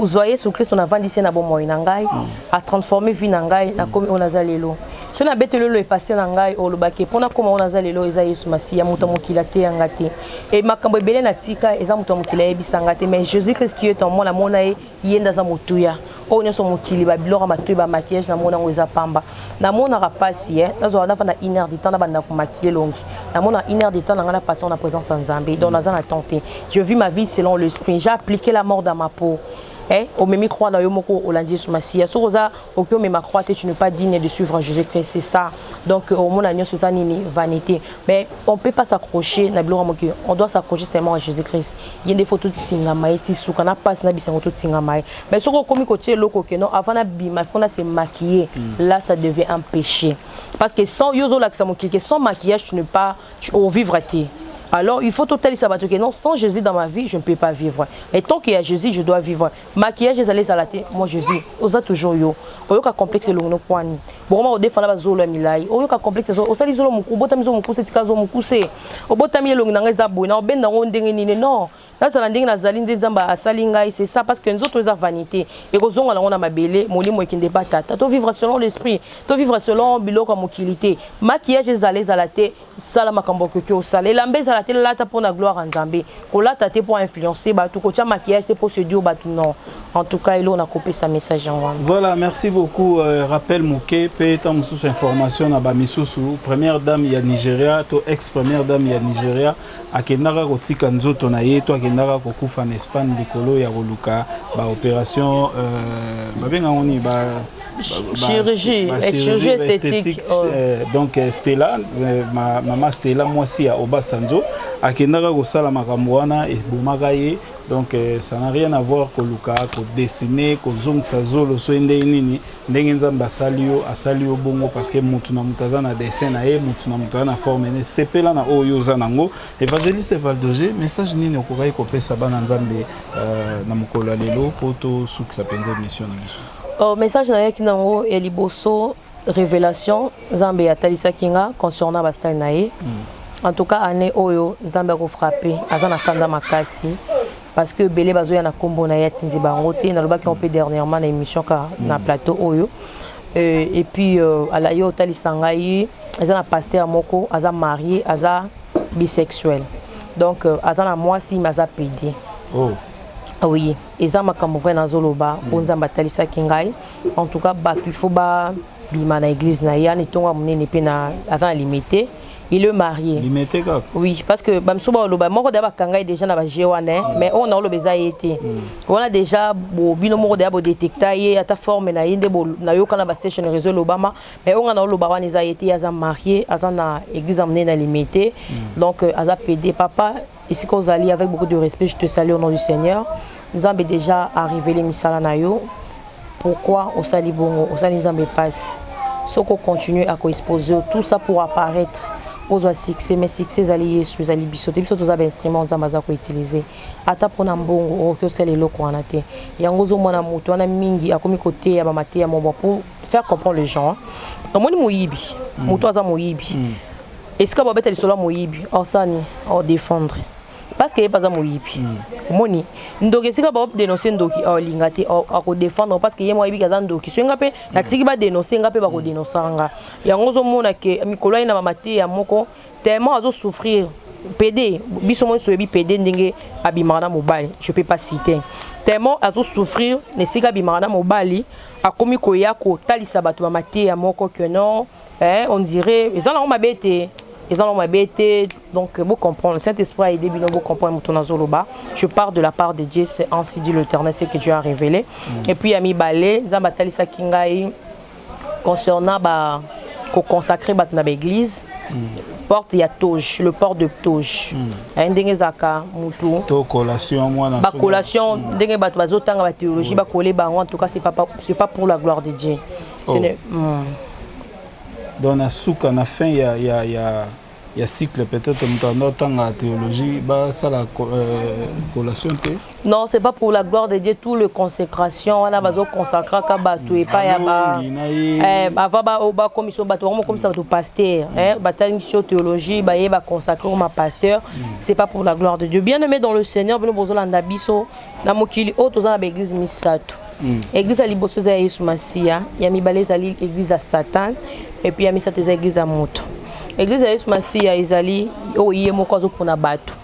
Zoye sous Christ on a vendu ici na bon moyen nangai a transformé vie nangai na comme on a zalelo so na bete lelo est passé nangai o lobake pona comme on a zalelo eza Yesu Masiya muto mokila te ngate et makambo ebele na tika eza muto mokila ebisanga te mais Jésus Christ qui est en moi la mona yenda za motuya o nyoso mokili ba bilora matoy ba maquillage na mona ngoza pamba na mona rapasi nazo na fana 1 heure de temps na banda ko maquiller longi na mona 1 heure de temps na passer en présence en Zambie donc na za tenté je vis ma vie selon l'esprit j'ai appliqué la mort dans ma peau. Au même croix dans Yomoko Hollandi sous Massia. Sur Rosa, aucun même croix, tu n'es pas digne de suivre Jésus-Christ, c'est ça. Donc, au monde agneau, c'est ça, ni vanité. Mais on ne peut pas s'accrocher, on doit s'accrocher seulement à Jésus-Christ. Il y a des photos de Singamaï, Tissou, qu'on a pas de photos de Singamaï. Mais sur le commis côté loco, non, avant d'habiller, il faut se maquiller. Là, ça devient un péché. Parce que sans Yozo sans maquillage, tu n'es pas au vivre à tes. Alors, il faut totalement savoir que non, sans Jésus dans ma vie, je ne peux pas vivre. Et tant qu'il y a Jésus, je dois vivre. Maquillage, les allées à la tête, moi je vis. On a toujours yo. On a complexe le no poani. Bon, moi, on défend la zolo milai. On a complexe zo. On s'allie zolo muku. Bota mizo muku, c'est kazo muku c'est. On bota mi le nganga zabo. Na ben na on dengue non. Là, ça l'ending la zaline des zamba à salinga. C'est ça parce que nous autres, vanité. Et aux on a ma belle, mon lit, moi qui ne pas. Tu vivre selon l'esprit. Tu vivre selon bilo comme utilité. Maquillage, les allées à la tête. Salama kambo que au salé. L'ambez à la tête là, t'as pour la gloire en Zambie. Qu'on l'a t'as pour influencer. Bah tout côté maquillage, t'es pour se dire bah tout non. En tout cas, il on a coupé sa message en voilà, merci beaucoup. Rappel Mouké, peut-être sous information à Bamisusu, première dame ya Nigeria, to ex-première dame ya Nigeria, à Kenara Rotika Nzoto naye, to Kenara Kokufa en Espagne, Bikolo ya Roluka, ba opération, benga oni ba chirurgie esthétique. Donc Stella, maman Stella, moi aussi à Obasanjo, à Kenara Rosala Makamwana et Boumagaye. Donc ça n'a rien à voir avec Luka, avec dessiner, avec zong sazolo, so ende nini, ndengenza basalio, asalio bongo parce que mutuna mutaza na dessin na e, mutuna mutaza na forme ne, sepela na oyo zanango. Évangéliste Valdoje, message nini okokai kopesa bana nzambe na mukolo lelo poto suki sapenza mission na biso. Message na yaki nango ya liboso révélation nzambe ya talisa kinga concernant basal na ye. En tout cas année oyo nzambe ko frapper azana kanda makasi. Parce que Belé Bazoya na combo na yatinzi bangote na loba qui on peut dernièrement na émission na plateau oyo et puis à la yo tali sangai azana pasteur moko aza marié aza bisexuel donc azana moi si maza pédé oh oui eza makambo vrai na zoloba onzamba tali sakingai en tout cas ba il faut ba bima na église na ya ni tonga munene pe na avant limité. Il est marié. Limité quoi? Oui, parce que Bamsuba Oloba, moi d'abord Kanga déjà na Géoane, mais on a le beza été. On a déjà binomo d'abord détecté à ta forme na inde na yo kana ba station réseau Obama, mais on a le bawa les a été à marié, à na église amené na limité. Donc à PD papa ici qu'on allie avec beaucoup de respect, je te salue au nom du Seigneur. Nous avons déjà arrivé les misala na yo. Pourquoi au sali bongo, au sali nzambe passe. Ce qu'on continue à co-exposer tout ça pour apparaître. Aux succès, mais succès alliés sur les bisotés, bisotés aux instruments nzambaza ko utiliser. Ata pona mbongo okyo sele loko anate. Yangozo mwana muto ana mingi akomi côté ya bamate ya mobo pour faire comprendre les gens. Omoni moyibi, muto aza moyibi. Est-ce que babeta lisolo moyibi, osani, o défendre. Parce que pas za moyibi. Omoni ndoki sika ba dénoncer ndoki o lingati o ko défendre parce que ye moyibi kaza ndoki. So ngape na tiki ba dénoncer ngape ba ko dénoncanga. Yangozo mona ke mikolo ina bamate ya moko tellement azo souffrir. PD biso mo so bi PD ndenge abimana mobali. Je peux pas citer. Tellement azo souffrir ne sika bimana mobali akomi ko ya ko talisa bato bamate ya moko que non on dirait ils ont mabete. Ils ont m'habité, donc vous comprenez, le Saint-Esprit a aidé, vous comprenez, je pars de la part de Dieu, c'est ainsi dit l'Éternel, c'est que Dieu a révélé. Et puis, Ami Balé, nous avons battu Kingai concernant consacrer l'église. Porte il y a Toge, le port de Toge. Ndengezaka mutu. To collation moi na. Ba collation ndenge bato bazotanga ba théologie ba coller ba en tout cas c'est pas pour la gloire de Dieu. C'est Dans la souka na fin il y il y a cycle peut-être dans la théologie, ça la collation. Non, c'est pas pour la gloire de Dieu, tout le consécration, on a besoin de consacrer à Batou et pas à commission Batou, comme ça, pasteur, bataille théologie, bah consacrer comme pasteur, c'est pas pour la gloire de Dieu. Bien aimé dans le Seigneur, nous besoin d'abisso, na mokili autres dans l'église Misato. Église à Liboso za Yesu Masia, ya mibaleza l'église à Satan et puis ya Misato za église à moto. Église à Yesu Masia ezali o yemo kwazo pona bato.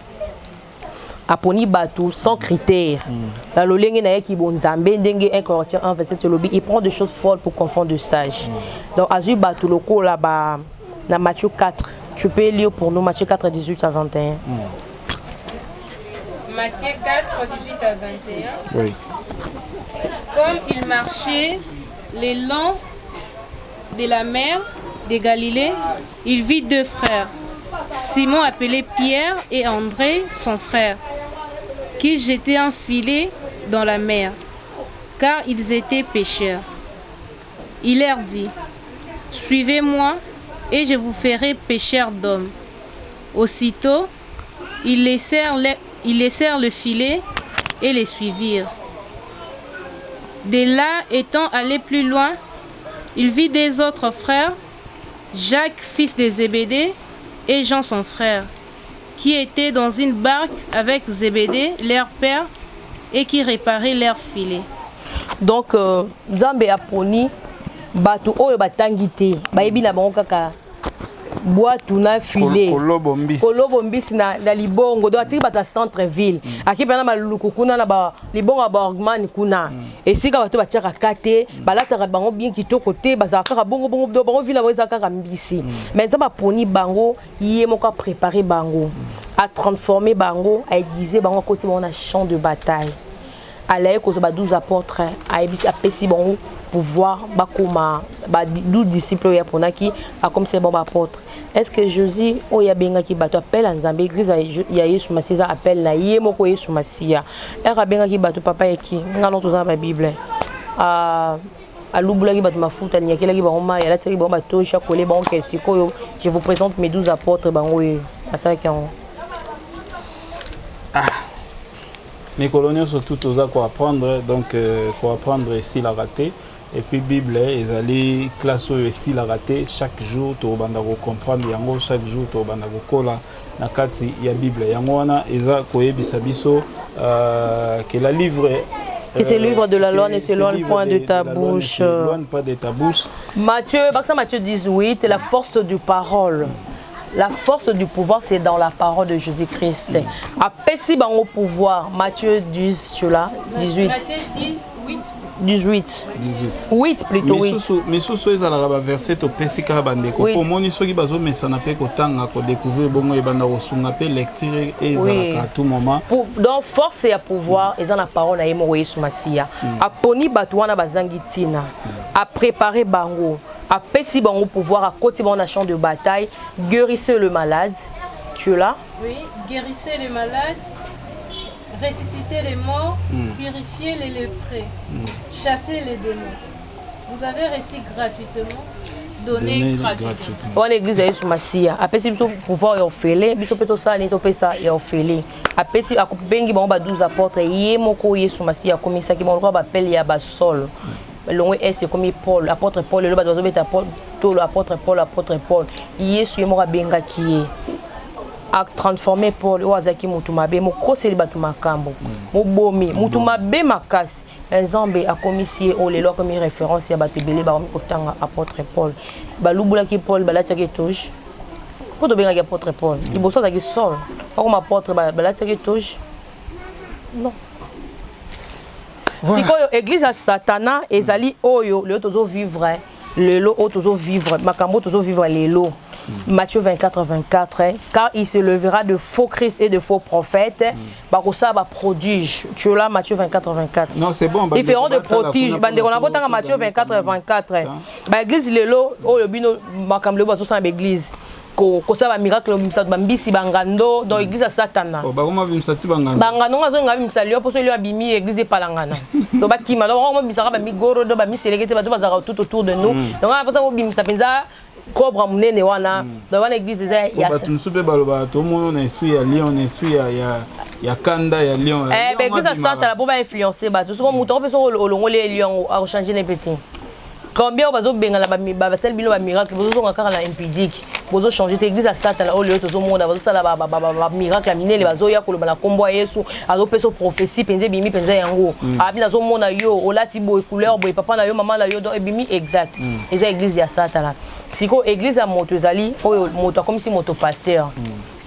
Aponi bato sans critères. La lolenge na yeki bonzambe ndenge 1 Corinthiens 1 verset lobby, il prend des choses folles pour confondre de sages. Donc azu bato loko là-bas dans Matthieu 4. Tu peux lire pour nous Matthieu 4 18 à 21. Matthieu 4 18 à 21. Oui. Comme il marchait le long de la mer de Galilée, il vit deux frères, Simon appelé Pierre et André, son frère, qui jetaient un filet dans la mer, car ils étaient pêcheurs. Il leur dit, « Suivez-moi et je vous ferai pêcheurs d'hommes. » Aussitôt, ils laissèrent le filet et les suivirent. De là, étant allé plus loin, il vit des autres frères, Jacques, fils de Zébédée, et Jean, son frère, qui étaient dans une barque avec Zébédée, leur père, et qui réparaient leur filet. Donc, Nzambe aponi, batu oyo batangite, baebi na bango kaka boîte na filet kolobo mbisi na libongo do atiki bata centre ville akipana maluku kuna na ba libongo ba Orgman kuna esika bato batiaka kate balataka bango bien kitoko te bazaka bongo do bango ville bazaka kaka mbisi mais nzamba poni bango yemo ka préparer bango a transformer bango a aiguiser bango côté bango na champ de bataille alaye ko ba 12 apôtres a ebisi apesi bango pouvoir bakoma ba 12 disciples ya ponaki a comme c'est bon apôtre. Est-ce que Jésus oya benga ki bato appelle Nzambe église ya Yesu Masia appelle na yemo ko Yesu Masia era benga ki bato papa yaki ngano toza ba Bible alubula ki bato mafuta ni yakela ki ba oma ya la teri ba bato chakolé ba onke sikoyo je vous présente mes 12 apôtres bango asa ki on les coloniaux surtout tous à quoi apprendre donc quoi apprendre ici la raté. Et puis Bible, ils allaient classe aussi la rater chaque jour tu vas comprendre yango chaque jour tu vas kola na kati ya Bible yango wana eza koyebisa biso que la livre que ce livre de la loi ne s'éloigne point de ta bouche. Pas de ta bouche. Matthieu 18, la force du parole. La force du pouvoir, c'est dans la parole de Jésus-Christ. Après, si on au pouvoir, Matthieu 10, tu l'as, 18. Matthieu 10, 8. 18. 8 plutôt, 8. Mais sous ce verset, au Pessika Bandeko, pour moi, ceux qui basent mais ça n'a pas qu'autant à découvrir bon et bandaro son appel lecture et à tout moment. Donc force et à pouvoir, ils ont la parole à Emoé Soumassia. À poni batouana bazangitina. À préparer bango. À pessi bango pouvoir à côté bon champ de bataille, guérissez le malade. Tu es là? Oui, guérissez les malades. Ressusciter les morts, purifier les lépreux, chasser les démons. Vous avez reçu gratuitement, donné gratuitement. On l'église de Yesu Masia. Après si vous pouvoir orphelin, vous pouvez ça, ni topé ça et orphelin. Après si à bengi bon ba 12 apôtres, yemoko Yesu Masia comme ça qui mon roi appelle ya ba sol. Longue est comme Paul, apôtre Paul, le ba dozo beta Paul, tout l'apôtre Paul. Yesu yemoko benga qui a transformé Paul Oazaki Mutumabe, mo koseli batu makambo, mo bomi, Mutumabe makasi. Nzambe a commissionné au lelo comme référence ya batu belé ba otanga apôtre Paul. Ba lubula ki Paul balati ki touche. Pour to benga ki apôtre Paul. Il bosso ta ki sol. Comme apôtre balati ki touche. Non. Si ko église a Satana ezali oyo le tozo vivre, lelo o tozo vivre, makambo tozo vivre lelo. Matthieu 24, car il se levera de faux Christ et de faux prophètes. Ça va prodige. Tu es là, Matthieu 24. Non, c'est bon. Ils feront de prodiges. On a pas Matthieu 24. L'église, le lot, le bino, makam le bateau sans l'église. Ko ça va miracle mbisi bangando dans l'église à Satana. Bakoma bimsati bangando. Bangando ngazo ngabi msalio poso ile abimi église palangana. Do bakima do ngo bisaka ba migoro do ba miselekete ba do bazaka tout autour de nous. Donc on a pas ça bimsa penza cobra munene wana dans wana église eza ya ba tunsupe baloba to mono na esprit ya lion, esprit ya kanda ya lion. Église à Santa la pour ba influencer ba tout ce qu'on muto pe so olongole lion a changer les petits. Combien bazo benga la ba sel bino ba miracle bozo ngaka la impudique bozo changer l'église à Satan la olio to monde bazo sala ba miracle ya minele bazo ya koloba na kombo ya Yesu azo peso prophétie penze bimi penze yango abi nazo mona yo olati boy couleur boy papa na yo maman na yo donc bimi exact eza église ya Satan la siko église ya moto ezali oyo moto comme si moto pasteur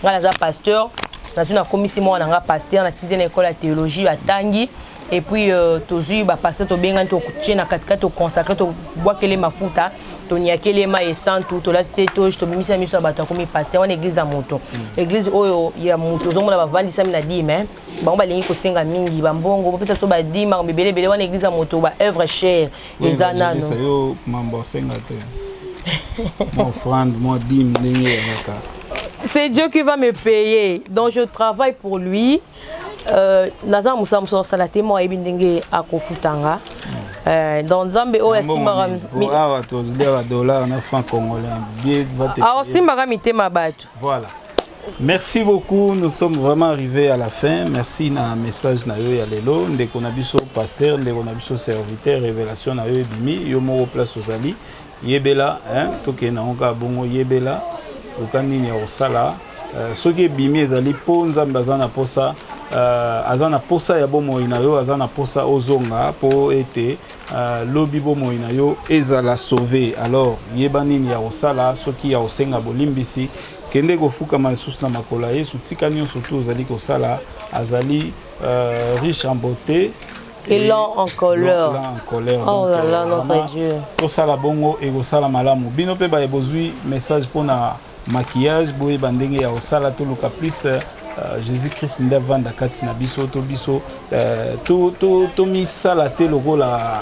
ngala za pasteur na tuna comme si moi na pasteur na tindi na école ya théologie ya tangi. Et puis, tu as passé ton bien, tu as consacré, tu bois que les mafuta, tu as que les maïs sans tout, tu as mis mis à battre comme pasteur en église à moto. Église où il y a moto, on va vendre ça na dit mais bon ba lingi ko senga mingi ba mbongo ba pesa so ba di ma bebele bele en église à moto ba œuvre chère les anano. Yo mambo senga te. Mon offrande, mon dîme c'est Dieu qui va me payer. Donc je travaille pour lui. Naza musa musa salate mo ebindenge akofutanga dans Zambie o yasimara mi awa to $, na franc congolais Dieu va te alors simara mitema bato. Voilà, merci beaucoup, nous sommes vraiment arrivés à la fin. Merci na message na yo ya lelo ndeko na biso pasteur ndeko na biso serviteur révélation na yo ebimi yo mo place ozali yebela toke na onka bongo yebela okani ni osala soki ebimi ezali po nzambe azana posa azana posa ya bomoi na yo azana posa ozonga po ete lobi bomoi na yo ezala sauver. Alors yeba nini ya osala soki ya osenga bolimbisi kende kofuka masusu na makola yesu tika nyonso to ozali kosala azali riche en beauté et lent en colère. Oh là là, notre Dieu. Kosala bongo et kosala malamu bino pe ba ebozui message pona maquillage boye bandenge ya osala to luka plus Jésus-Christ nda vanda kati na biso to biso to misala te lokola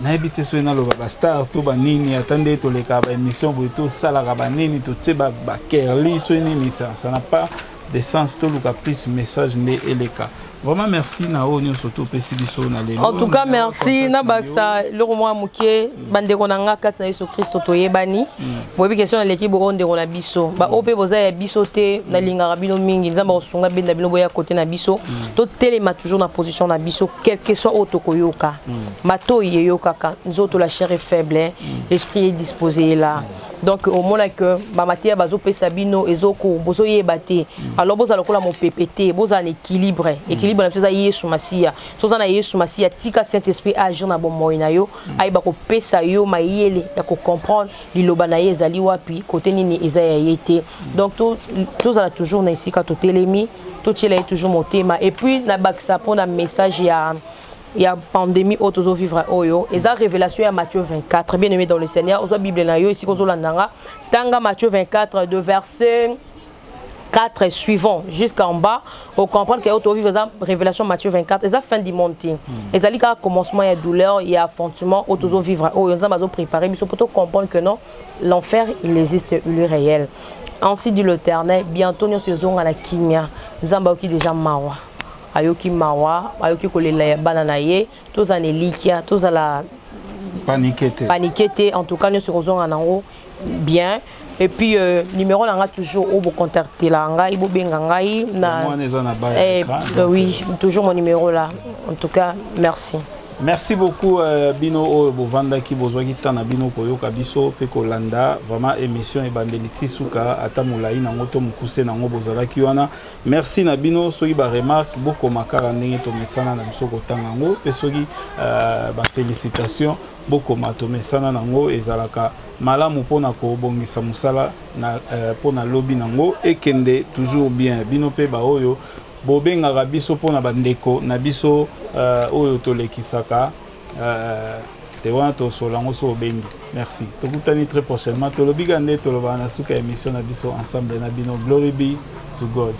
na ebite so na loba ba stars to ba nini attendez to leka ba émission boye to sala ka ba nini to tseba ba kerli so nini ça n'a pas de sens to luka plus message ne eleka. Vraiment merci na onyo surtout pesi biso na lelo. En tout cas merci na baksa le romo mukie bande konanga kati na Yesu Christ to yebani. Boyebi question na l'équipe ronde na biso. Ba ope boza ya biso te na linga rabino mingi nzamba osunga benda bino boya côté na biso. To telema toujours na position na biso quel que soit otokoyoka. Mato yeyoka ka nzoto la chair est faible, l'esprit est disposé là. Donc au moment que ba matia bazo pesa bino ezoko bozo yebate. Alors boza lokola mo PPT, boza en équilibre. Équilibre na pesa Yesu Masia. Soza na Yesu Masia tika Saint-Esprit agir na bon moyo yo, ay ba ko pesa yo mayele ya ko comprendre liloba na ye ezali wapi côté nini ezaya yete. Donc tout ça toujours na isika to telemi, tout cela est toujours mon thème et puis na baksa pour na message ya il y a pandémie autozo vivre oyo et ça révélation à Matthieu 24 bien aimé dans le Seigneur ozo Bible na yo ici kozo landanga tanga Matthieu 24 de verset 4 suivant jusqu'en bas on comprend que auto vivre ça révélation Matthieu 24 et ça fin du monde et ça li ka commencement il y a douleur il y a affrontement autozo vivre oyo nza bazo préparer biso pour comprendre que non l'enfer il existe il est réel ainsi dit l'Éternel bientôt nous serons à la kimia nzamba qui déjà mawa ayoki mawa ayoki kolela bana na ye toza nelikia toza la paniquete en tout cas nous serons en haut bien et puis numéro là toujours au contacter là ngai bo benga ngai na oui toujours mon numéro là en tout cas merci. Merci beaucoup Bino Bovanda qui besoin qui tana Bino koyoka biso pe kolanda vraiment émission e bandeliti suka ata mulai na ngoto mukuse na ngo bozala ki wana. Merci na Bino soki ba remarque boko makara ndenge to mesana na biso kotanga ngo pe soki ba félicitations boko mato mesana na ngo ezalaka malamu pona ko bongisa musala na pona lobby na ngo ekende toujours bien Bino pe ba oyo bobenga biso pona bandeko na biso oyo tolekisaka te wana tosolango so obengi. Merci tokutani très prochainement tolobi gande toloba na suka émission na biso ensemble na bino. Glory be to God.